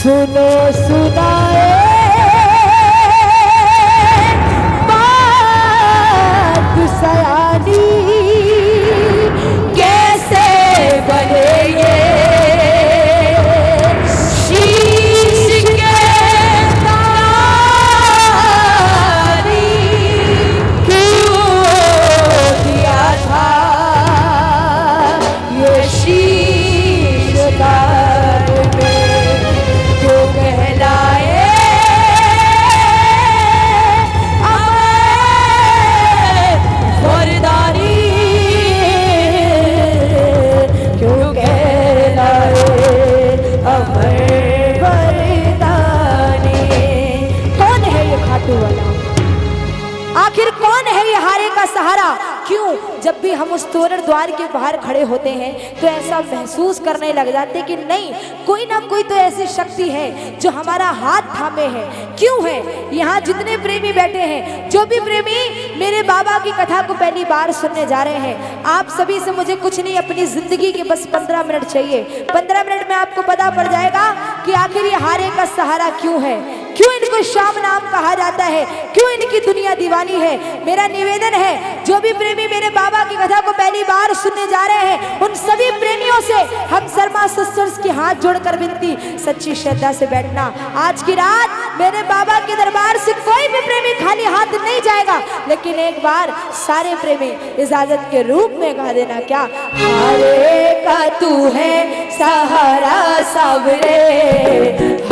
सुनो सुनाए बात सयानी, कैसे बने ये शीश के तारी, क्यों दिया था ये शीश दार में, क्यों कहलाए अमर फौजदारी, क्यों कहलाए अमर फौजदारी। कौन है ये खाटू वाला? आखिर कौन है ये हारे का सहारा? क्यों जब भी हम उस तोरण द्वार के बाहर खड़े होते हैं तो ऐसा महसूस करने लग जाते कि नहीं, कोई ना कोई तो ऐसी शक्ति है जो हमारा हाथ थामे है। क्यों है? यहाँ जितने प्रेमी बैठे हैं, जो भी प्रेमी मेरे बाबा की कथा को पहली बार सुनने जा रहे हैं, आप सभी से मुझे कुछ नहीं, अपनी जिंदगी के बस 15 मिनट चाहिए। 15 मिनट में आपको पता पड़ जाएगा कि आखिर ये हारे का सहारा क्यों है, क्यों इनको श्याम नाम कहा जाता है, क्यों इनकी दुनिया दीवानी है। मेरा निवेदन है, जो भी प्रेमी मेरे बाबा की कथा को पहली बार सुनने जा रहे हैं, उन सभी प्रेमियों से हम शर्मा सिस्टर्स के हाथ जोड़कर विनती, सच्ची श्रद्धा से बैठना। आज की रात मेरे बाबा के दरबार से कोई भी प्रेमी खाली हाथ नहीं जाएगा, लेकिन एक बार सारे प्रेमी इजाजत के रूप में गा देना। क्या हारे का तू है सहारा सावरे,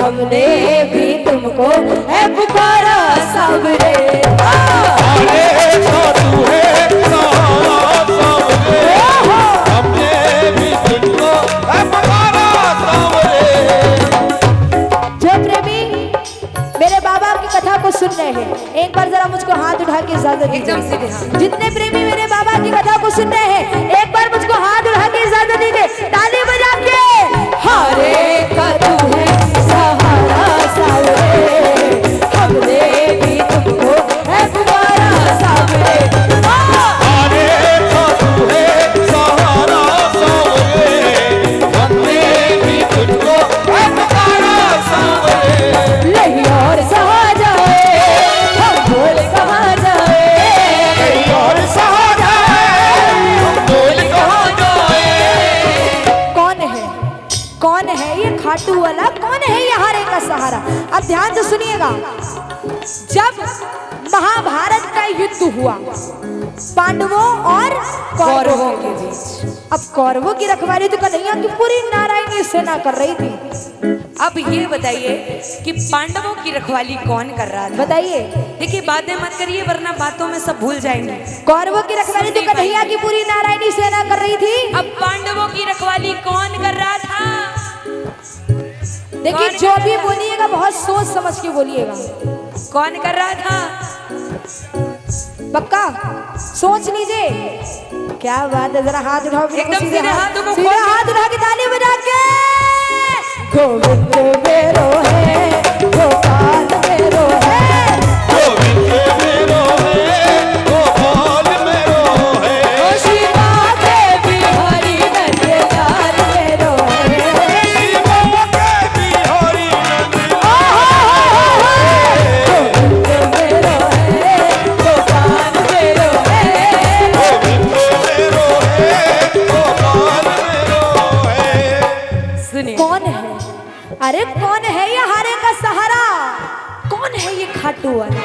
हमने भी तुमको है पुकारा सावरे। हारे का तू है सहारा सावरे, हमने भी तुमको है पुकारा सावरे। जो प्रेमी मेरे बाबा की कथा को सुन रहे हैं, एक बार जरा मुझको हाथ उठा के इजाजत दीजिए। जितने प्रेमी मेरे बाबा की कथा को सुन रहे हैं, एक बार मुझको हाथ उठा के इजाजत दीजिए, ताली बजा के। हारे का तू है सहारा सावरे, हमने भी तुमको है पुकारा सावरे। हारे का तू है सहारा सावरे, हमने भी तुमको है पुकारा सावरे। नहीं और सहा जाए हम बोल कहाँ जाए, नहीं और सहा जाए हम बोल कहाँ जाए। कौन है, कौन है ये खाटू वाला, कौन है ये हारे का सहारा? अब ध्यान से सुनिएगा। जब महाभारत का युद्ध हुआ पांडवों और कौरवों के बीच, अब कौरवों की रखवाली तो कन्हैया की पूरी नारायणी सेना कर रही थी। अब ये बताइए कि पांडवों की रखवाली कौन कर रहा था? बताइए। देखिए, बातें मत करिए वरना बातों में सब भूल जाएंगे। कौरवों की रखवाली तो कन्हैया की पूरी नारायणी सेना कर रही थी। अब पांडवों की रखवाली कौन कर रहा था? देखिए, कौन? जो भी बोलिएगा बहुत सोच समझ के बोलिएगा। कौन कर रहा था? पक्का सोच लीजिए। क्या बात है, जरा हाथ उठाओ। एकदम सीधे हाथों को सीधे खोल के। हाथ उठा के ताली बजा के। गोविंद मेरो है, गोपाल मेरो है, गोविंद मेरो है, गोपाल मेरो है। सीता देवी हरि नंदलाल मेरो है, शिवा के बिहारी नंद। गोविंद मेरो है, गोपाल मेरो है। गोविंद मेरो है, गोपाल मेरो है। सुनिए, कौन है? अरे कौन है ये हारे का सहारा? कौन है ये खाटू वाला?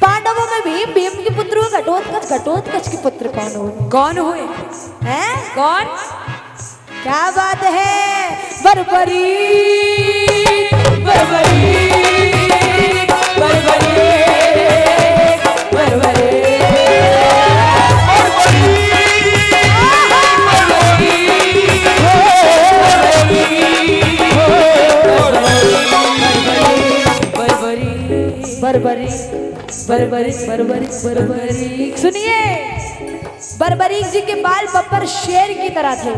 पांडवों में भी भीम के पुत्र हुए घटोत्कच, घटोत्कच के पुत्र कौन हुए? कौन हुए? हैं? कौन? क्या बात है? बर्बरी बर्बरी बर्बरी बर्बरी। बर्बरी बर्बरी बर्बरी बर्बरी। सुनिए, बर्बरीक जी के बाल बब्बर शेर की तरह थे,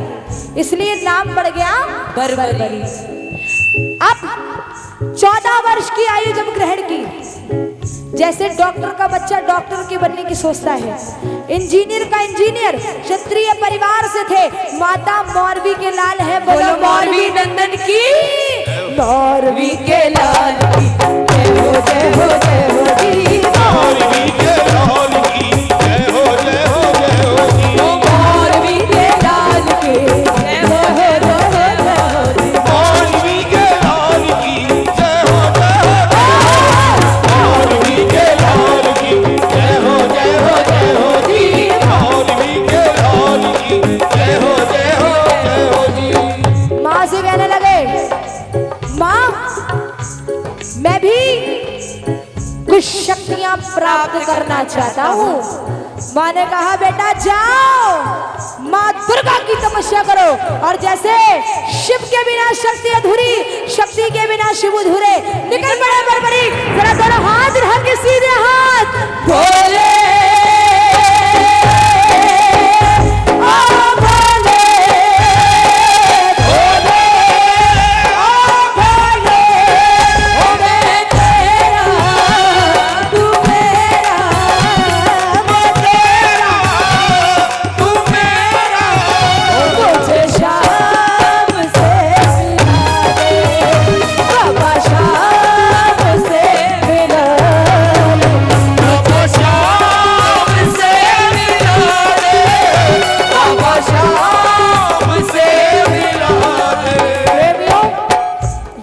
इसलिए नाम पड़ गया बर्बरी। अब 14 वर्ष की आयु जब ग्रहण की, जैसे डॉक्टर का बच्चा डॉक्टर के बनने की सोचता है, इंजीनियर का इंजीनियर, क्षत्रिय परिवार से थे, माता मौरवी के लाल है, बोलो मौरवी नंदन की मौरवी के लाल की जय हो जय हो जय हो जी। मौलवी के लाल की जय हो जय हो जय हो जी। मौरवी के लाल की जय हो जय हो जय हो जी। मौलवी के लाल की जय हो जय हो जय हो। मौलवी के लाल की जय हो जय हो जय हो जी। मौलवी के लाल की जय हो जय हो जी। माँ से कहने लगे, माँ मैं भी कुछ शक्तियां प्राप्त करना चाहता हूँ। माँ ने कहा बेटा जाओ माँ दुर्गा की तपस्या करो, और जैसे शिव के बिना शक्ति अधूरी, शक्ति के बिना शिव अधूरे। निकल पड़े बरबरी, जरा दोनों हाथ रख के सीधे हाथ बोले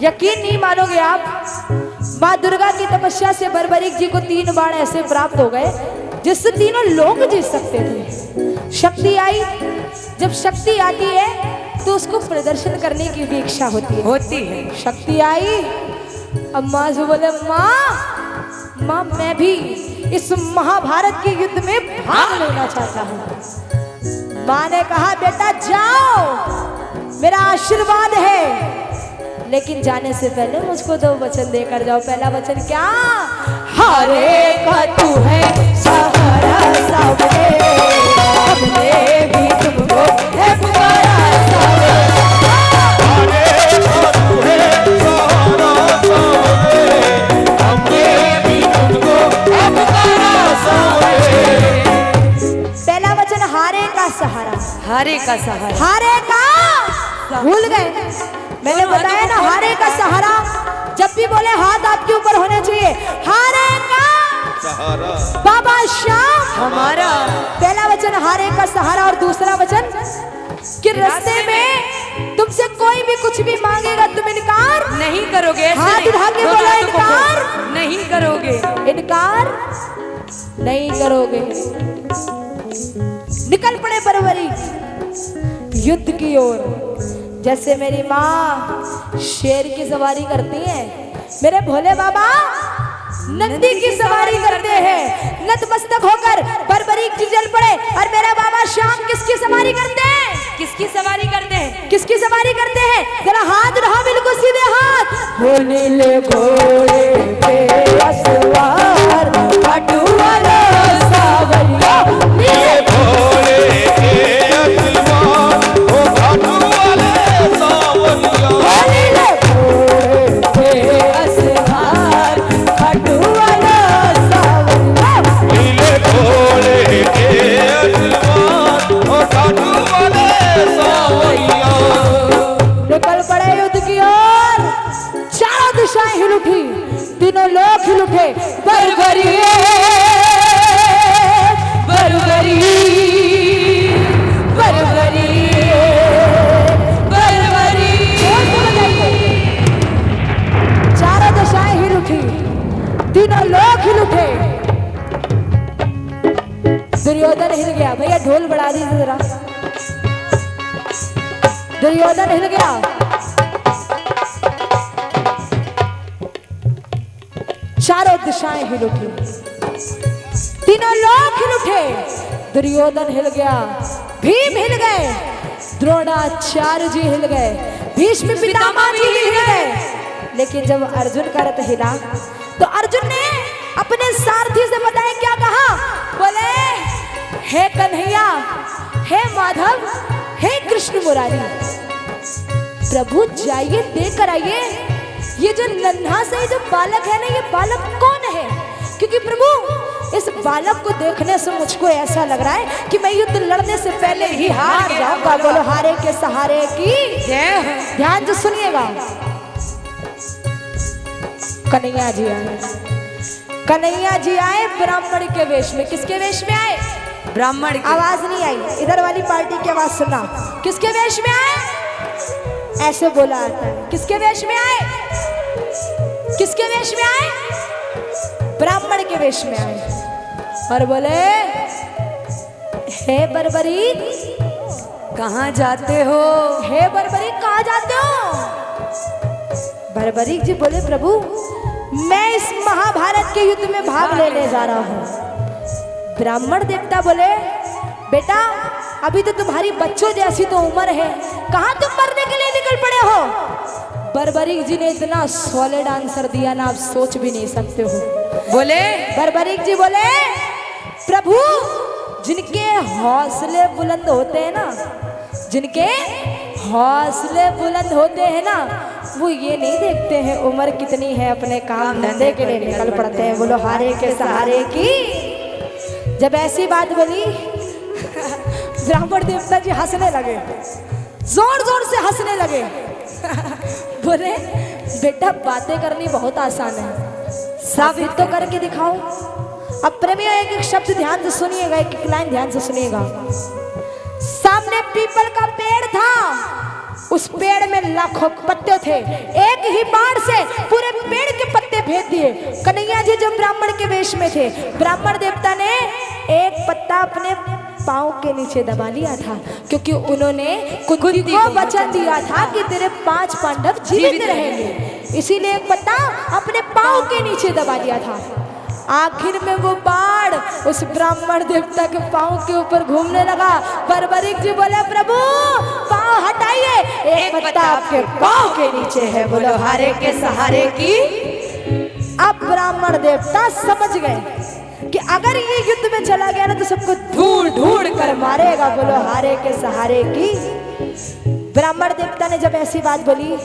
यकीन नहीं मानोगे आप, माँ दुर्गा की तपस्या से बर्बरीक जी को 3 बाण ऐसे प्राप्त हो गए जिससे तीनों लोग जीत सकते थे। शक्ति आई, जब शक्ति आती है तो उसको प्रदर्शन करने की भी इच्छा होती है। शक्ति आई, अब माँ से बोले माँ मैं भी इस महाभारत के युद्ध में भाग लेना चाहता हूँ। माँ ने कहा बेटा जाओ, मेरा आशीर्वाद है, लेकिन जाने से पहले मुझको 2 वचन देकर जाओ। पहला वचन क्या? हारे का तू है सहारा सावरे, हमने भी तुमको है पुकारा सावरे। हारे का तू है सहारा सावरे, हमने भी तुमको है पुकारा सावरे। पहला वचन हारे का सहारा, हारे का सहारा। हारे का भूल गए, मैंने बताया ना हारे का सहारा। जब भी बोले हाथ आपके ऊपर होने चाहिए। हारे का सहारा बाबा श्याम हमारा। पहला वचन हारे का सहारा, और दूसरा वचन कि रास्ते में तुमसे कोई भी कुछ भी मांगेगा तुम इनकार नहीं करोगे। ऐसे हाथ नहीं। उठा के दो बोलो हाथों को इनकार नहीं करोगे। इनकार नहीं करोगे। निकल पड़े बरबरी युद्ध की ओर। जैसे मेरी माँ शेर की सवारी करती है, मेरे भोले बाबा नंदी की सवारी करते हैं। नतमस्तक होकर बरबरीक जी चल पड़े, और मेरा बाबा श्याम किसकी सवारी करते हैं? किसकी सवारी करते हैं? किसकी सवारी करते हैं? जरा हाथ रहा बिल्कुल सीधे हाथ। हो नीले घोड़े पे असवार खाटू वाला सावरिया। नीले भोले के असलमान ओ खाटू वाले सावरिया। नीले घोड़े पे असवार खाटू वाला सावरिया। नीले भोले के असलमान ओ खाटू वाले सावरिया। निकल पड़े युद्ध की ओर। चारों दिशाएं हिल उठी, तीनों लोग हिल उठे। बरबरी बरबरी बरबरी बरबरी। चारों दिशाएं हिल उठी, तीनों लोग हिल उठे। दुर्योधन हिल गया। भैया ढोल बढ़ा दीजिए जरा। दुर्योधन हिल गया। चारों दिशाएं हिल उठी, तीनों लोग हिल उठे। दुर्योधन हिल गया, भीम हिल गए, द्रोणाचार्य जी हिल गए, भीष्म पितामह जी हिल गए। लेकिन जब अर्जुन का रथ हिला तो अर्जुन ने अपने सारथी से बताया, क्या कहा? बोले हे कन्हैया, हे माधव, हे कृष्ण मुरारी, प्रभु जाइए देकर आइए ये जो नन्हा से जो बालक है ना, ये बालक कौन है? क्योंकि प्रभु इस बालक को देखने से मुझको ऐसा लग रहा है कि मैं युद्ध लड़ने से पहले ही हार जाऊंगा। बोलो हारे के सहारे की जय हो। ध्यान से सुनिएगा। कन्हैया जी आए। कन्हैया जी आए ब्राह्मण के वेश में। किसके वेश में आए? ब्राह्मण की। आवाज नहीं आई, इधर वाली पार्टी की आवाज सुना। किसके वेश में आए? ऐसे बोला आता है। किसके वेश में आए? किसके वेश में आए? ब्राह्मण के वेश में आए और बोले, हे बर्बरीक, कहाँ जाते हो? हे बर्बरीक, कहाँ जाते हो? बर्बरीक जी बोले, प्रभु मैं इस महाभारत के युद्ध में भाग लेने जा रहा हूँ। ब्राह्मण देवता बोले, बेटा अभी तो तुम्हारी बच्चों जैसी तो उम्र है, कहाँ तुम मरने के लिए निकल पड़े हो? बर्बरीक जी ने इतना सॉलिड आंसर दिया ना, आप सोच भी नहीं सकते हो। बोले, बर्बरीक जी बोले, प्रभु जिनके हौसले बुलंद होते हैं ना, जिनके हौसले बुलंद होते हैं ना, वो ये नहीं देखते हैं उम्र कितनी है, अपने काम धंधे के लिए निकल पड़ते हैं। बोलो हारे के सहारे की। जब ऐसी बात बोली ब्राह्मण देवता जी हंसने लगे, जोर जोर से हंसने लगे। बोले, बेटा बातें करनी बहुत आसान है, साबित तो करके दिखाओ। अब प्रेमियों एक एक शब्द ध्यान से सुनिएगा, एक एक लाइन ध्यान से सुनिएगा। सामने पीपल का पेड़ था, उस पेड़ में लाखों पत्ते थे, एक ही बाण से पूरे पेड़ के पत्ते भेद दिए। कन्हैया जी जब ब्राह्मण के वेश में थे, ब्राह्मण देवता ने एक पत्ता अपने पाँव के नीचे दबा लिया था, क्योंकि उन्होंने कुंती को वचन दिया था कि तेरे 5 पांडव जीवित रहेंगे, इसीलिए एक पत्ता अपने पाँव के नीचे दबा लिया था। आखिर में वो बाण उस ब्राह्मण देवता के पाँव के ऊपर घूमने लगा। बर्बरीक जी बोले, प्रभु पाँव हटाइए, एक पत्ता आपके पाँव के नीचे है। बोलो हारे के सहारे की। अब ब्राह्मण देवता समझ गए कि अगर ये युद्ध में चला गया ना तो सबको ढूंढ ढूंढ कर मारेगा। बोलो हारे के सहारे की। ब्राह्मण देवता ने जब ऐसी बात बोली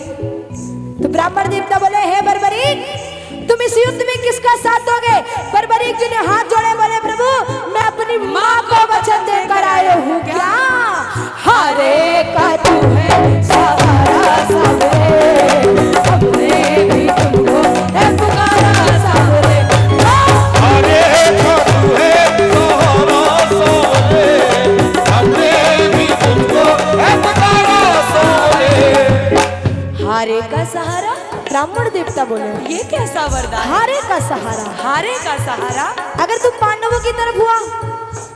तो ब्राह्मण देवता बोले, हे बर्बरीक, तुम इस युद्ध में किसका साथ दोगे? बर्बरीक जी ने हाथ जोड़े, बोले, प्रभु मैं अपनी माँ को वचन देकर आया हूँ। क्या? हारे का तू है सहारा सावरे, हमने भी तुमको है पुकारा सावरे। हारे का तू है सहारा सावरे, हमने भी तुमको है पुकारा सावरे। हारे का सहारा? ब्राह्मण देवता बोले, ये कैसा वरदान? हारे का सहारा? हारे का सहारा? अगर तू पांडवों की तरफ हुआ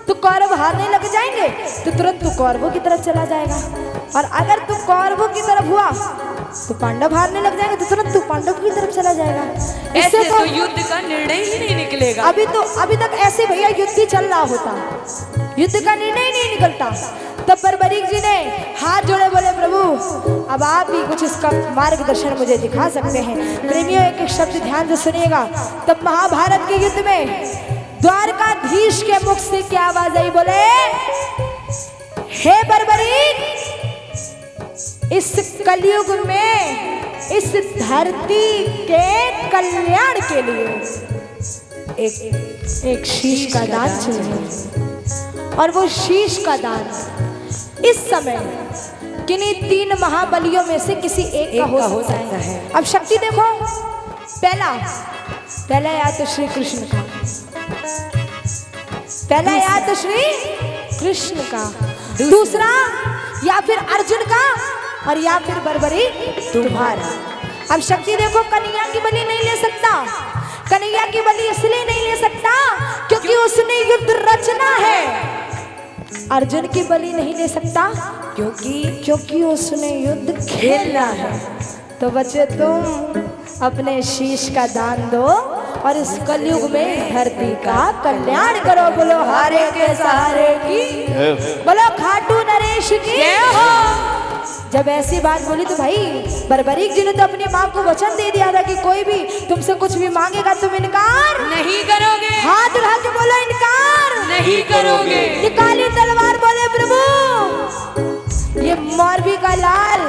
तो कौरव हारने लग जाएंगे, तो तुरंत तू कौरवों की तरफ चला जाएगा, और अगर तू कौरवों की तरफ हुआ तो पांडव हारने लग जाएंगे, तो तुरंत तू पांडव की तरफ चला जाएगा। ऐसे तो युद्ध का निर्णय ही नहीं निकलेगा। अभी तक ऐसे भैया युद्ध ही चल रहा होता, युद्ध का निर्णय नहीं निकलता। तब बर्बरीक जी ने हाथ जोड़े, बोले, प्रभु अब आप भी कुछ इसका मार्गदर्शन मुझे दिखा सकते हैं। प्रेमियों एक एक शब्द ध्यान से सुनिएगा। तब महाभारत के युद्ध में द्वारकाधीश के मुख से क्या आवाज आई? बोले, हे बर्बरीक, इस कलयुग में इस धरती के कल्याण के लिए एक शीश का दान चाहिए, और वो शीश का दान इस समय किन्हीं 3 महाबलियों में से किसी एक का हो सकता है। अब शक्ति देखो, पहला या तो श्री कृष्ण का, पहला या तो श्री कृष्ण का, दूसरा या फिर अर्जुन का, और या फिर बर्बरीक तुम्हारा। अब शक्ति देखो, कन्हैया की बलि नहीं ले सकता। कन्हैया की बलि इसलिए नहीं ले सकता क्योंकि उसने युद्ध रचना है। अर्जुन की बलि नहीं ले सकता क्योंकि उसने युद्ध खेलना है। तो बच्चे तुम अपने शीश का दान दो और इस कलयुग में धरती का कल्याण करो। बोलो हारे के सहारे की, बोलो खाटू नरेश की जय हो। जब ऐसी बात बोली तो भाई बर्बरीक जी ने तो अपनी माँ को वचन दे दिया था कि कोई भी तुमसे कुछ भी मांगेगा तुम इनकार नहीं करोगे। हाथ उठा के बोलो इनकार नहीं करोगे। निकाली तलवार, बोले प्रभु ये मौरवी का लाल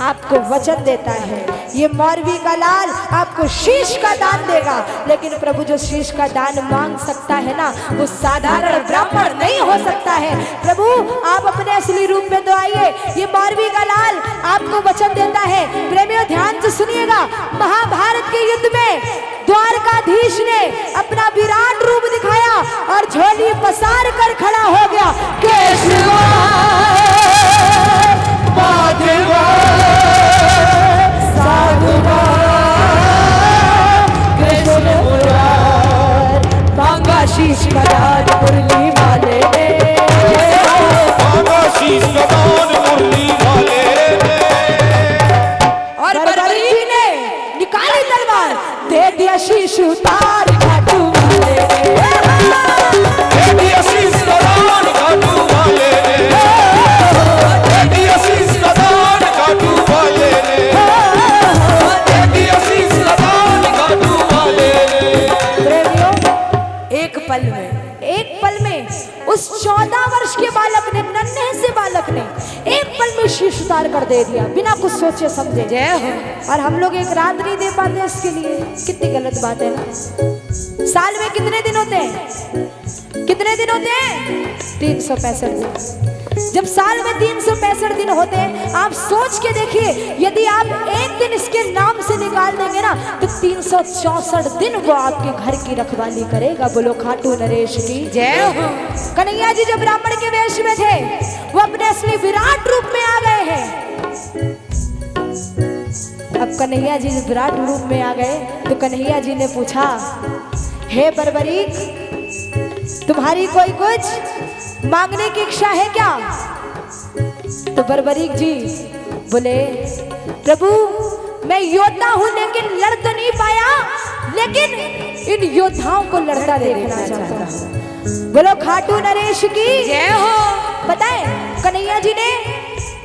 आपको वचन देता है, ये मौरवी का लाल आपको शीश का दान देगा, लेकिन प्रभु जो शीश का दान मांग सकता है ना, वो साधारण ब्राह्मण नहीं हो सकता है। प्रभु आप अपने असली रूप में तो आइए। ये मौरवी का लाल आपको वचन देता है। प्रेमियों ध्यान से सुनिएगा, महाभारत के युद्ध में द्वारकाधीश ने अपना विराट रूप दिखाया और झोली पसार कर खड़ा हो गया। केशवा माधवा साधुवा कृष्ण मुरार मांगा शीश कदान मुरली वाले ने, मांगा शीश कदान मुरली वाले ने। और बलबली ने निकाली तलवार, दे दिया शीश उतार खाटू वाले ने, दे दिया शीश कदान खाटू वाले ने, दे दिया शीश कदान खाटू वाले ने, दे दिया शीश कदान खाटू वाले ने। प्रेमियों एक पल में एक पल में उस 14 वर्ष के बालक ने, नन्हे से बालक ने एक पल में शीश उतार कर दे दिया बिना कुछ सोचे समझे। जय हो। और हम लोग एक रात नहीं दे पाते इसके लिए, कितनी गलत बात है ना। साल में कितने दिन होते हैं? कितने दिन होते हैं? 365 दिन। जब साल में 365 दिन होते हैं, आप सोच के देखिए, यदि आप एक दिन इसके नाम से निकाल देंगे ना, तो 364 दिन वो आपके घर की रखवाली करेगा। बोलो खाटू नरेश की जय हो। कन्हैया जी जो ब्राह्मण के वेश में थे, वो अपने असली विराट रूप में आ गए हैं। अब कन्हैया जी विराट रूप में आ गए तो कन्हैया जी ने पूछा, हे बर्बरीक, तुम्हारी कोई कुछ मांगने की इच्छा है क्या? तो बर्बरीक जी बोले, प्रभु मैं योद्धा हूं लेकिन लड़ तो नहीं पाया, लेकिन इन योद्धाओं को लड़ता देखना चाहता हूं। बोलो खाटू नरेश की जय हो। बताए कन्हैया जी ने,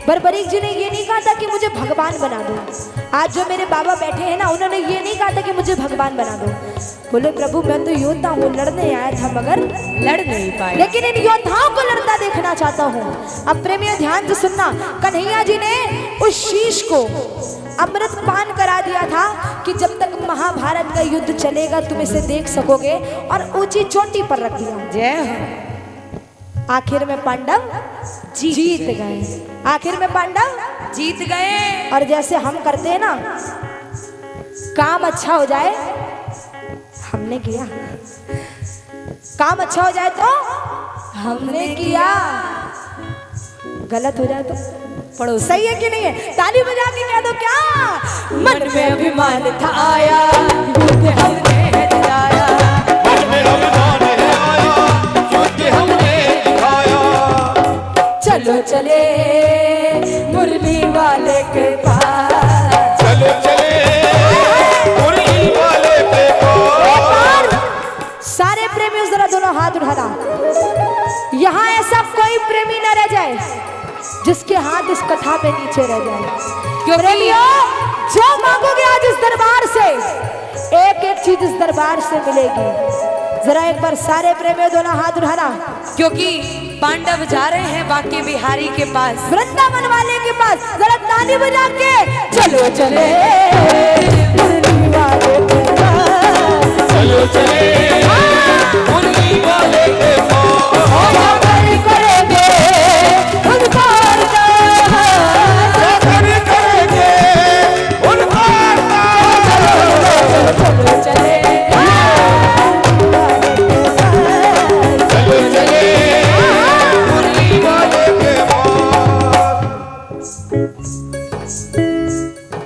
बर्बरीक जी ने ये नहीं कहा था कि मुझे भगवान बना दो। आज जो मेरे बाबा बैठे हैं ना, उन्होंने ये नहीं कहा था कि मुझे भगवान बना दो। बोले प्रभु मैं तो योद्धा हूँ, लड़ने आया था मगर लड़ नहीं पाए, लेकिन इन योद्धाओं को लड़ता देखना चाहता हूँ। अब प्रेमियों ध्यान से सुनना, कन्हैया जी ने उस शीश को अमृत पान करा दिया था कि जब तक महाभारत का युद्ध चलेगा तुम इसे देख सकोगे, और ऊंची चोटी पर रख दिया। जय हो। आखिर में पांडव जीत गए। आखिर में पांडव जीत गए। और जैसे हम करते हैं ना, काम अच्छा हो जाए, हमने किया, काम अच्छा हो जाए तो हमने किया, गलत हो जाए तो पढ़ो। सही है कि नहीं है? ताली बजा के कह दो क्या? मन में अभिमान था आया, युद्ध हमने दिलाया, मन में अभिमान है आया, युद्ध हमने दिखाया। चलो चले मुरली वाले के पास, चलो चले मुरली वाले के पास। सारे प्रेमी जरा दोनों हाथ उठाना। यहाँ ऐसा कोई प्रेमी न रह जाए जिसके हाथ इस कथा पे नीचे रह जाए। क्यों प्रेमियों, जो मांगोगे आज इस दरबार से, एक एक चीज इस दरबार से मिलेगी। जरा एक बार सारे प्रेमियों दोनों हाथ उठाना, क्योंकि पांडव जा रहे हैं बांके बिहारी के पास, वृंदावन वाले के पास। जरा ताली बजा के चलो चले मुरली वाले के पास, चलो चले मुरली वाले के पास। करेंगे उनका करेंगे उनका चलो चले चलो चले मुरली वाले के पास।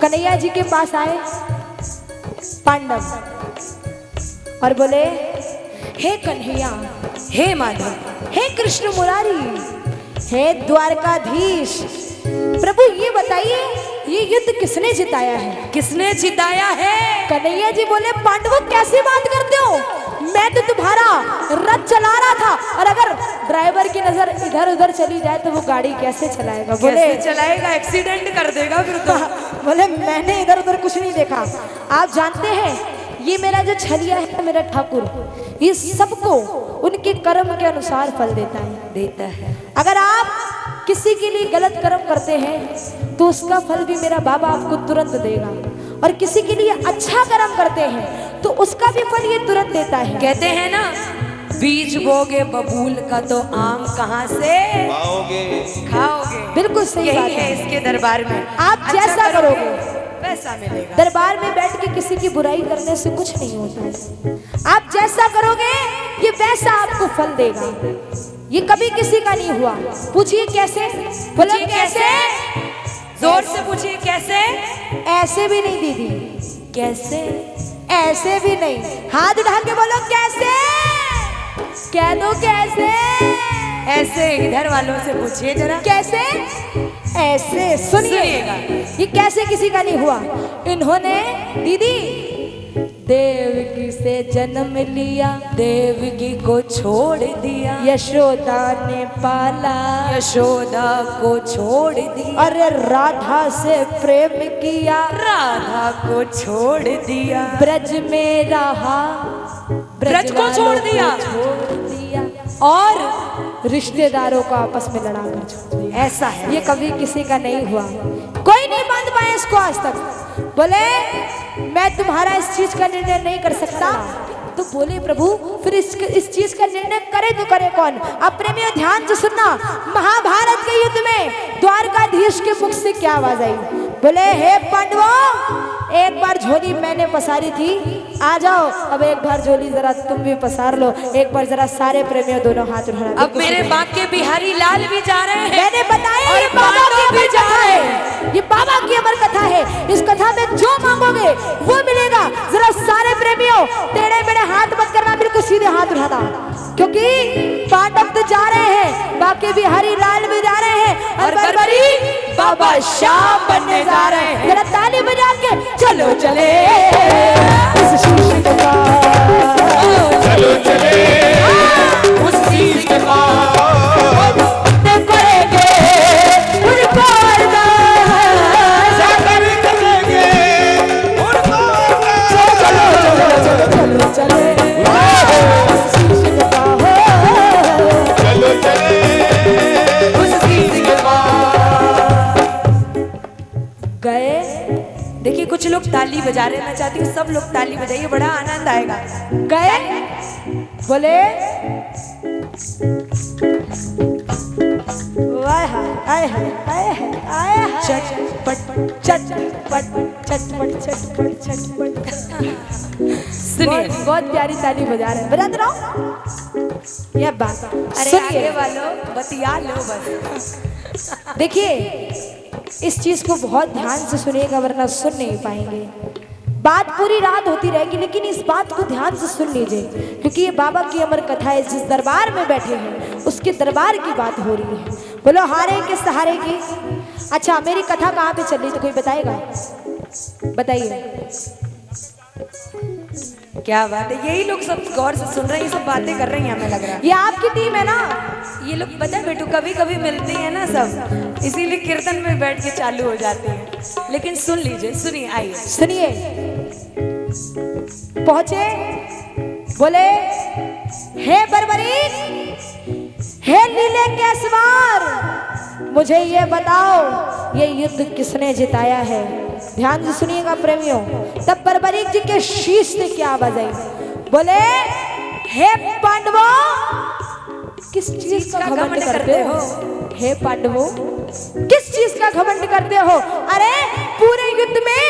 कन्हैया जी के पास आए पांडव और बोले, हे कन्हैया, हे माधव, हे कृष्ण मुरारी, हे द्वारकाधीश, प्रभु ये बताइए ये युद्ध किसने जिताया है? किसने जिताया है? कन्हैया जी बोले, पांडवों कैसी बात करते हो, मैं तो तुम्हारा रथ चला रहा था, और अगर ड्राइवर की नजर इधर उधर चली जाए तो वो गाड़ी कैसे चलाएगा? बोले कैसे चलाएगा? एक्सीडेंट कर देगा फिर तो। बोले मैंने इधर उधर कुछ नहीं देखा। आप जानते हैं ये मेरा जो छलिया है, मेरा ठाकुर, ये सबको उनके कर्म के अनुसार फल देता है। अगर आप किसी के लिए गलत कर्म करते हैं तो उसका फल भी मेरा बाबा आपको तुरंत देगा। और किसी के लिए अच्छा कर्म करते हैं तो उसका भी फल ये तुरंत देता है। कहते हैं ना, बीज बोगे बबूल का तो आम कहाँ से पाओगे। खाओगे। बिल्कुल सही बात यही है इसके दरबार में। आप अच्छा जैसा करोगे वैसा मिलेगा। दरबार में बैठ के किसी की बुराई करने से कुछ नहीं होता है। आप जैसा करोगे ये वैसा आपको फल देगा। ये कभी किसी का नहीं हुआ। पूछिए कैसे, बोलो कैसे, जोर से पूछिए कैसे। ऐसे भी नहीं दीदी, कैसे, ऐसे भी नहीं, हाथ उठा के बोलो कैसे, कह दो कैसे। ऐसे इधर वालों से पूछिए जरा। कैसे, ऐसे सुनिएगा। ये कैसे किसी का नहीं हुआ। इन्होंने दीदी देवकी से जन्म लिया, देवकी को छोड़ दिया, यशोदा ने पाला, यशोदा को छोड़ दिया, अरे राधा से प्रेम किया, राधा को छोड़ दिया, ब्रज में रहा, ब्रज को छोड़ दिया, छोड़ दिया और रिश्तेदारों को आपस में लड़ा कर छोड़ दिया। ऐसा है। ये कभी किसी का नहीं हुआ। कोई नहीं बांध पाया इसको आज तक। बोले मैं तुम्हारा इस चीज का निर्णय नहीं कर सकता। तो बोले प्रभु फिर इस चीज का निर्णय करे तो करे कौन। अब प्रेमियों ध्यान से सुनना, महाभारत के युद्ध में द्वारकाधीश के मुख से क्या आवाज आई। बोले हे पांडवों, एक बार झोली मैंने पसारी थी, आ जाओ अब एक बार झोली जरा तुम भी पसार लो। एक बार जरा सारे प्रेमियों दोनों हाथ उठाना। अब मेरे बांके बिहारी लाल भी जा रहे हैं। मैंने बताया और ये बाबा की पांडव अमर भी जा कथा रहे है। ये बाबा की अमर कथा है। इस कथा में जो मांगोगे वो मिलेगा। जरा सारे प्रेमियों टेढ़े मेढ़े हाथ मत करना, बिल्कुल सीधे हाथ उठाना, क्योंकि पांडव तो जा रहे हैं, बाकी बिहारी लाल भी जा रहे हैं और बरबरी बाबा श्याम बनने जा रहे हैं। जरा ताली बजा के चलो चले इस शीश के पास, चलो चले उस चीज के पास, करेंगे उन पार जाकर करेंगे उनको। चलो चलो चले इस शीश के पास, चलो चले उस चीज के पास। गए। देखिए कुछ लोग ताली बजा रहे हैं, मैं चाहती हूँ सब लोग ताली बजाइए, बड़ा आनंद आएगा। गए बोले आए हाय आए हाय आए हाय आए हाय चटपट चटपट चटपट चटपट चटपट। सुनिए। बहुत प्यारी ताली बजा रहे हैं, बजाते रहो। यह बात अरे आगे वालों बतिया लो बस। देखिए इस चीज को बहुत ध्यान से सुनिएगा वरना सुन नहीं पाएंगे। बात पूरी रात होती रहेगी लेकिन इस बात को ध्यान से सुन लीजिए, क्योंकि ये बाबा की अमर कथा है। जिस दरबार में बैठे हैं उसके दरबार की बात हो रही है। बोलो हारे के सहारे की। अच्छा मेरी कथा कहाँ पे चल रही तो कोई बताएगा? बताइए। क्या बात है, यही लोग सब गौर से सुन रहे हैं, ये सब बातें कर रही हैं, हमें लग रहा है। ये आपकी टीम है ना। ये लोग पता है बेटू कभी कभी मिलते हैं ना सब, इसीलिए कीर्तन में बैठ के चालू हो जाते हैं। लेकिन सुन लीजिए, सुनिए, आइए सुनिए। पहुंचे, बोले हे बर्बरीक, हे नीले केसवार, मुझे ये बताओ ये युद्ध किसने जिताया है। ध्यान से सुनिएगा प्रेमियों। तब बर्बरीक जी के शीश से क्या आवाज आई। बोले हे पांडवों, किस चीज का घमंड करते हो? हे पांडवों, किस चीज का घमंड करते हो? अरे पूरे युद्ध में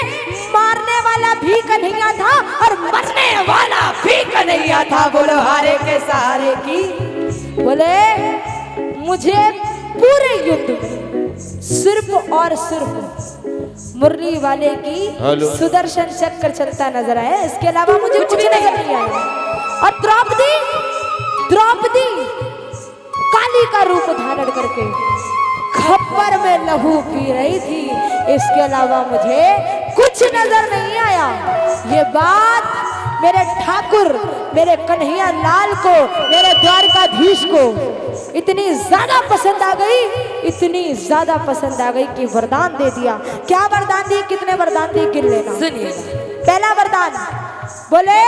मारने वाला भी कन्हैया था और मरने वाला भी कन्हैया था। बोलो हारे के सहारे की। बोले मुझे पूरे युद्ध में सिर्फ और सिर्फ मुरली वाले की सुदर्शन चक्र चलता नजर आया, इसके अलावा मुझे कुछ नजर नहीं आया। और द्रौपदी काली का रूप धारण करके खप्पर में लहू पी रही थी, इसके अलावा मुझे कुछ नजर नहीं आया। ये बात मेरे ठाकुर, मेरे कन्हैया लाल को, मेरे द्वारकाधीश को इतनी ज्यादा पसंद आ गई, इतनी ज्यादा पसंद आ गई कि वरदान दे दिया। क्या वरदान दिए? कितने वरदान दिए गिन लेना। सुनिए। पहला वरदान, बोले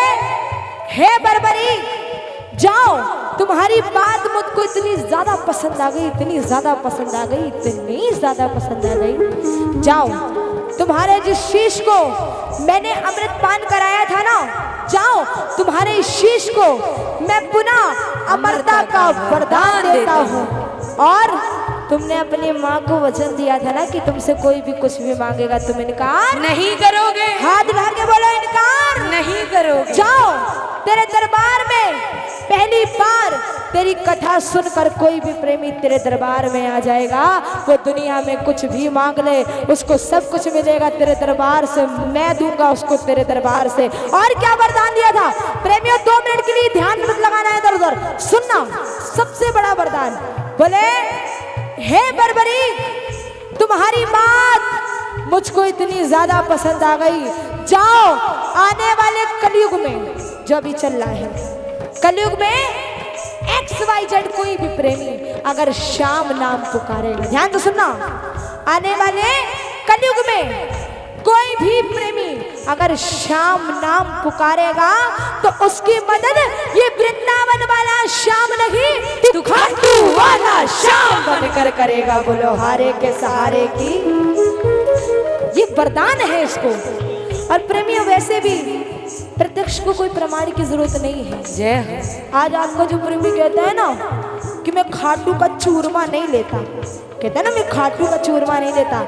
हे बर्बरी जाओ, तुम्हारी बात मुझको इतनी ज्यादा पसंद आ गई, इतनी ज्यादा पसंद आ गई, इतनी ज्यादा पसंद आ गई, जाओ तुम्हारे जिस शीश को मैंने अमृत पान कराया था ना, जाओ तुम्हारे शीश को मैं पुनः अमरता का वरदान देता हूँ। और तुमने अपनी माँ को वचन दिया था ना कि तुमसे कोई भी कुछ भी मांगेगा तुम इनकार नहीं करोगे, हाथ उठा के बोलो इनकार नहीं करोगे। जाओ, तेरे दरबार में पहली बार तेरी कथा सुनकर कोई भी प्रेमी तेरे दरबार में आ जाएगा, वो दुनिया में कुछ भी मांग ले उसको सब कुछ मिलेगा तेरे दरबार से, मैं दूंगा उसको तेरे दरबार से। और क्या वरदान दिया था प्रेमियों, 2 मिनट के लिए ध्यान मत लगाना है इधर उधर, सुनना सबसे बड़ा वरदान। बोले हे बरबरी, तुम्हारी बात मुझको इतनी ज्यादा पसंद आ गई, जाओ आने वाले कलयुग में जो अभी चल रहा है, कलयुग में XYZ कोई भी प्रेमी अगर श्याम नाम पुकारेगा, ध्यान तो सुनना, आने वाले कलयुग में कोई भी प्रेमी अगर श्याम नाम पुकारेगा तो उसकी मदद ये वृंदावन वाला श्याम नहीं, तू खाटू वाला श्याम बनकर करेगा। बोलो हारे के सहारे की, ये वरदान है इसको। और प्रेमियों वैसे भी प्रत्यक्ष को कोई प्रमाण की जरूरत नहीं है। जय आज आपका जो प्रेमी कहता है ना कि मैं खाटू का चूरमा नहीं लेता, कहता है ना मैं खाटू का चूरमा नहीं लेता,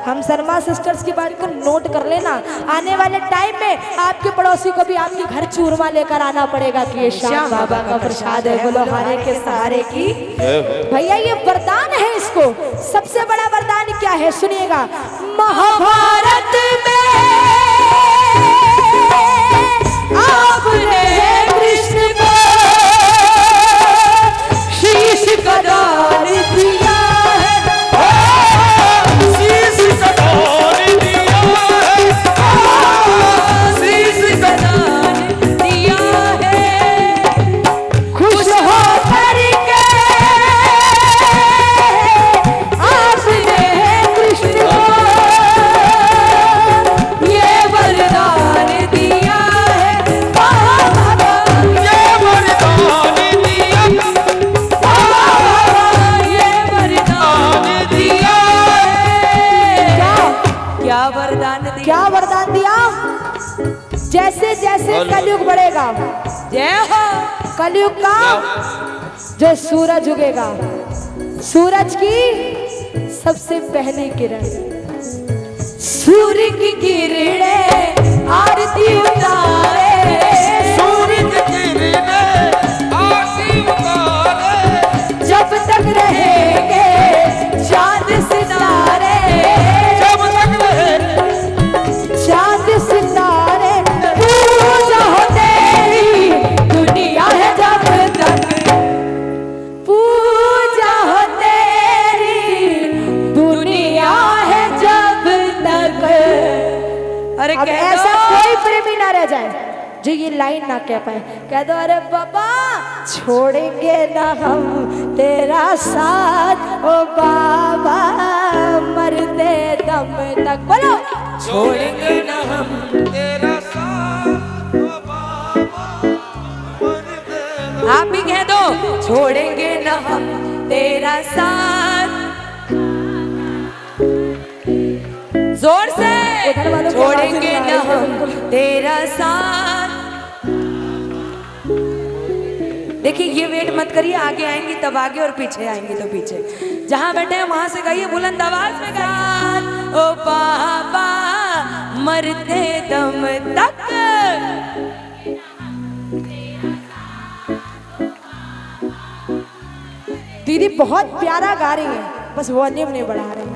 हम शर्मा सिस्टर्स की बात को नोट कर लेना, आने वाले टाइम में आपके पड़ोसी को भी आपके घर चूरमा लेकर आना पड़ेगा कि ये श्याम बाबा का प्रसाद है। बोलो हारे के सहारे की। भैया ये वरदान है, इसको सबसे बड़ा वरदान क्या है सुनिएगा। महाभारत में आपने कृष्ण को शीश का दान दिया है, शीश का दान दिया है, शीश का दान दिया है, खुश हो करके आपने कृष्ण को ये वरदान दिया है। ये वरदान दिया, ये वरदान दिया है। क्या वरदान दिया? क्या वरदान दिया? जैसे जैसे कलयुग बढ़ेगा, जय हो। कलयुग का जो सूरज उगेगा, सूरज की सबसे पहली किरण, सूर्य की किरणें आरती उतारे, सूरज किरणें आरती उतारे, जब तक रहेंगे चांद सितारे, जब तक रहे चांद सितारे, पूजा हो तेरी दुनिया है जब तक, पूजा हो तेरी दुनिया है जब तक। अरे अब कह ऐसा दो। कोई प्रेमी ना रह जाए जो ये लाइन ना कह पाए, कह दो अरे बाबा छोड़ेंगे ना हम तेरा साथ, ओ बाबा मरते दम तक। बोलो छोड़ेंगे ना हम तेरा साथ, ओ बाबा मरते आप भी कह दो, छोड़ेंगे ना हम तेरा साथ, जोर से उधर वालों की छोड़ेंगे आवाज़ ना नहीं आ रही हम है। तेरा साथ। देखिए ये वेट मत करिए, आगे आएंगी तब आगे और पीछे आएंगी तो पीछे, जहां बैठे हैं वहां से गाइए बुलंद आवाज में गाइए, ओ बाबा मरते दम तक। दीदी बहुत प्यारा गा रही है, बस वॉल्यूम नहीं बढ़ा रही है,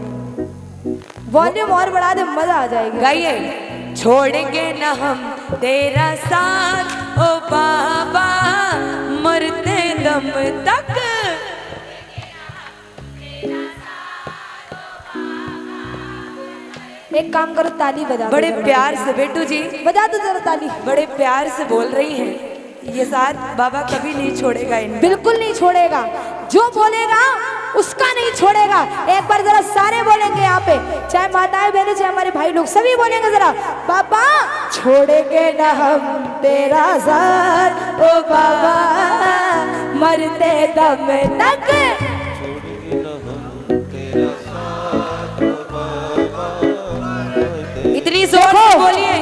वॉल्यूम और बढ़ा दे मजा आ जाएगी। गाइए छोड़ेंगे न हम तेरा साथ, ओ बाबा मरते दम तक। एक काम करो ताली बजा दो बड़े जरा। प्यार से बेटू जी, बजा दो जरा ताली। बड़े प्यार से बोल रही हैं, ये साथ बाबा कभी नहीं छोड़ेगा इनको। बिल्कुल नहीं छोड़ेगा, जो बोलेगा उसका नहीं छोड़ेगा। एक बार जरा सारे बोलेंगे यहाँ पे, चाहे माताएं बहनें चाहे हमारे भाई लोग, सभी बोलेंगे जरा, बाबा छोड़ेंगे ना हम तेरा साथ, ओ बाबा मरते दम तक। इतनी जोर से बोलिए।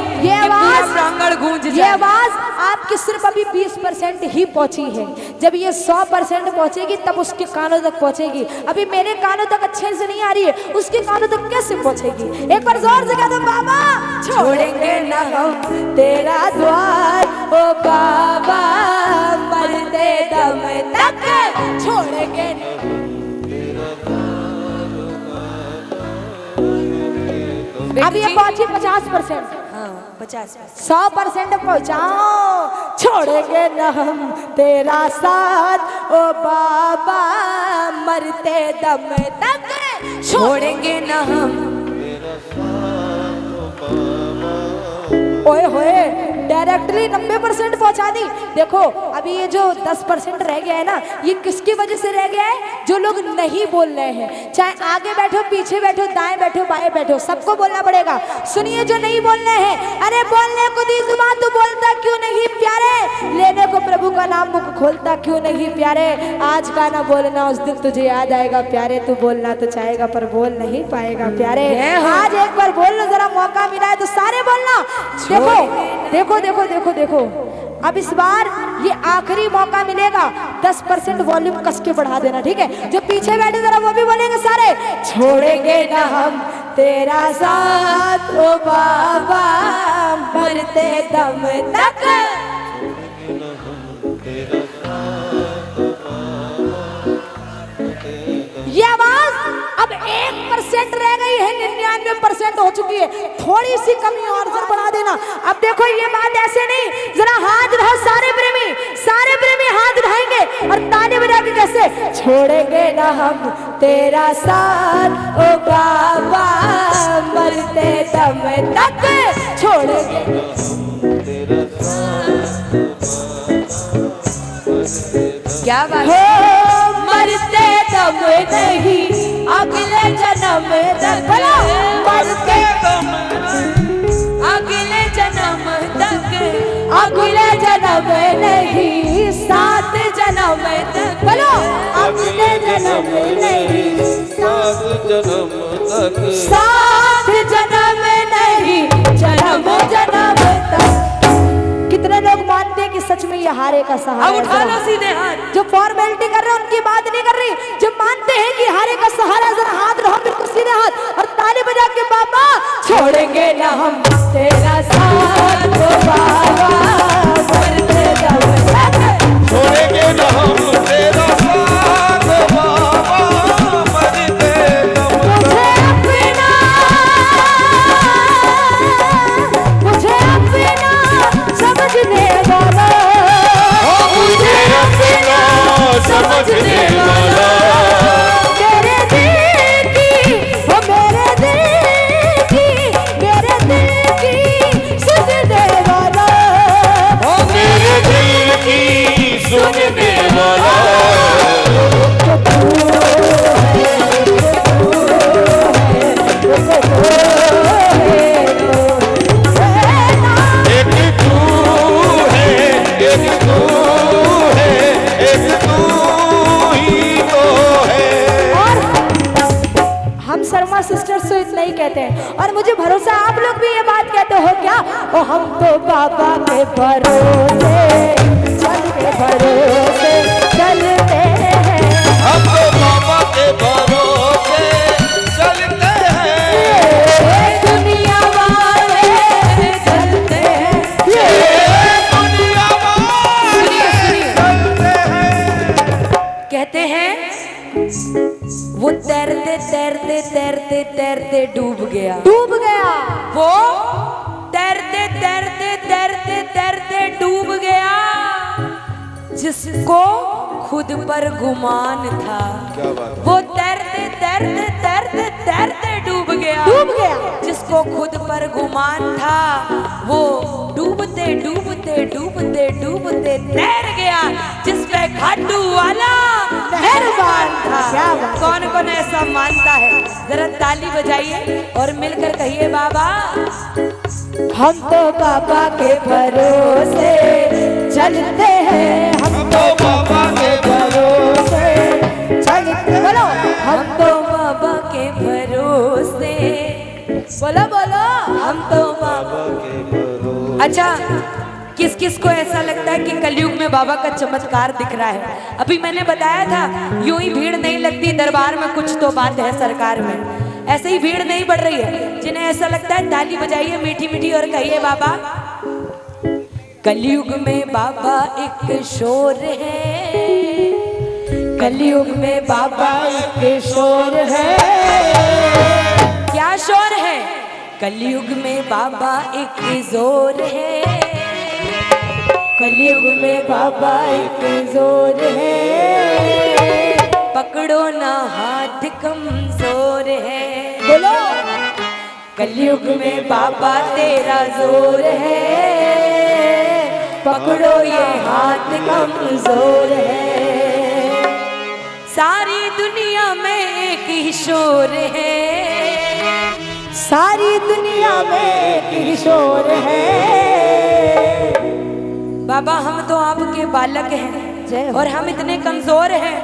गूंज ये जाए। आवाज आपकी सिर्फ अभी 20% ही पहुंची है। जब ये 100% पहुंचेगी तब उसके कानों तक पहुंचेगी। अभी मेरे कानों तक अच्छे से नहीं आ रही है, उसके कानों तक कैसे पहुंचेगी? एक बार जोर से कह दो बाबा, छोड़ेंगे ना हम तेरा द्वार, ओ बाबा मरते दम तक छोड़ेंगे ना। अब ये पहुंची 50%, हाँ 50। 100% पहुंचाओ। छोड़ेंगे न हम तेरा साथ, ओ बाबा मरते दम तक छोड़ेंगे न हम। ओए होए, डायरेक्टली 90% पहुंचा दी। देखो अभी ये जो 10% रह गया है ना, ये किसकी वजह से रह गया है? जो लोग नहीं बोल रहे हैं, चाहे आगे बैठो, पीछे बैठो, दाएं बैठो, बाएं बैठो, सबको बोलना पड़ेगा। सुनिए, जो नहीं बोल रहे हैं, अरे बोलने को दी जुबान तो बोलता क्यों नहीं प्यारे, लेने को प्रभु का नाम मुख खोलता क्यों नहीं प्यारे। आज का ना बोलना, उस दिन तुझे याद आएगा प्यारे। तू बोलना तो चाहेगा पर बोल नहीं पाएगा प्यारे। आज एक बार बोल लो, जरा मौका मिला है तो सारे बोलना। देखो देखो देखो देखो देखो, अब इस बार ये आखिरी मौका मिलेगा। 10% वॉल्यूम कस के बढ़ा देना, ठीक है? जो पीछे बैठे जरा वो भी बोलेंगे सारे, छोड़ेंगे ना हम तेरा साथ, ओ बाबा मरते दम तक। ये आवाज अब 1% रह गई है, 99% हो चुकी है। थोड़ी सी कमी और जरा बढ़ा देना। अब देखो ये बात ऐसे नहीं, जरा हाथ उठाओ सारे प्रेमी हाथ उठाएंगे और ताली बजा के कैसे, छोड़ेंगे ना हम तेरा साथ, ओ बाबा मरते दम तक छोड़ेंगे। क्या बात हो मरते दम नहीं, अगले जन्म तक बोलो, मरते अगले जन्म तक, अगले जन्म नहीं, 7 जन्म तक बोलो, अगले जन्म नहीं, 7 जन्म तक, 7 जन्म नहीं, जन्म जन्म तक। कितने लोग मानते हैं कि सच में ये हारे का सहारा अब है? उठा लो सीधे हाथ। जो फॉर्मेलिटी कर रहे हैं उनकी बात नहीं कर रही, जो मानते हैं कि हारे का सहारा, जरा हाथ रहो बिल्कुल सीधे हाथ और ताली बजा के बाबा, छोड़ेंगे ना हम तेरा साथ, ओ बाबा मरते दम तक। छोड़ेंगे न हम तेरा साथ, बाबा मरते दम मुझे अपना समझने वाला, मुझे अपना समझने वाला, मेरे दिल की, ओ मेरे दिल की, मेरे दिल की सुनने वाला, मेरे दिल की सुनने वाला। एक तू है, एक तू है, एक तू ही तो है। और हम शर्मा सिस्टर्स तो इतना ही कहते हैं, और मुझे भरोसा आप लोग भी ये बात कहते हो क्या? ओ हम तो बाबा के भरोसे चलते, भरोसे चलते हैं, हम तो बाबा के भरोसे चलते हैं, दुनिया वाले चलते हैं, ये दुनिया वाले चलते हैं। कहते हैं वो तैरते तैरते तैरते तैरते डूब गया। डूब गया। वो तैरते तैरते तैरते तैरते डूब गया, जिसको खुद पर गुमान था। क्या बात है? वो तैरते तैरते तैरते तैरते डूब गया, डूब गया। जिसको खुद पर गुमान था, वो डूबते डूबते डूबते डूबते तैर गया, जिस पे खाटू वाला मेहरबान था। क्या बात। कौन कौन ऐसा मानता है? जरा ताली बजाइए और मिलकर कहिए बाबा। हम तो बाबा के भरोसे चलते हैं, हम तो बाबा के भरोसे चलते, बोलो हम तो बाबा के भरोसे, बोलो बोलो, हम तो बाबा के भरोसे अच्छा, किस किस को ऐसा लगता है कि कलयुग में बाबा का चमत्कार दिख रहा है? अभी मैंने बताया था यूं ही भीड़ नहीं लगती दरबार में, कुछ तो बात है सरकार में। ऐसे ही भीड़ नहीं बढ़ रही है। जिन्हें ऐसा लगता है ताली बजाइए मीठी मीठी और कहिए बाबा। कलयुग में बाबा एक शोर है, कलयुग में बाबा एक शोर है। क्या शोर है? कलयुग में बाबा एक जोर है, कलयुग में बाबा एक जोर है, पकड़ो ना हाथ कमजोर है। बोलो कलयुग में बाबा तेरा जोर है, पकड़ो ये हाथ कमजोर है। सारी दुनिया में एक ही शोर है, सारी दुनिया में एक ही शोर है। बाबा हम तो आपके बालक जय हैं हो। और हम इतने कमजोर हैं,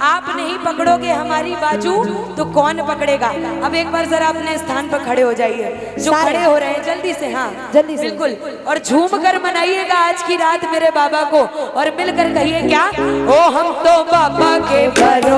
आप नहीं पकड़ोगे हमारी बाजू तो कौन पकड़ेगा? अब एक बार जरा अपने स्थान पर खड़े हो जाइए, जो सारे। खड़े हो रहे हैं जल्दी से। हाँ जल्दी से। बिल्कुल, और झूम कर मनाइएगा आज की रात मेरे बाबा को, और मिलकर कहिए क्या? ओ हम तो बाबा के भरोसे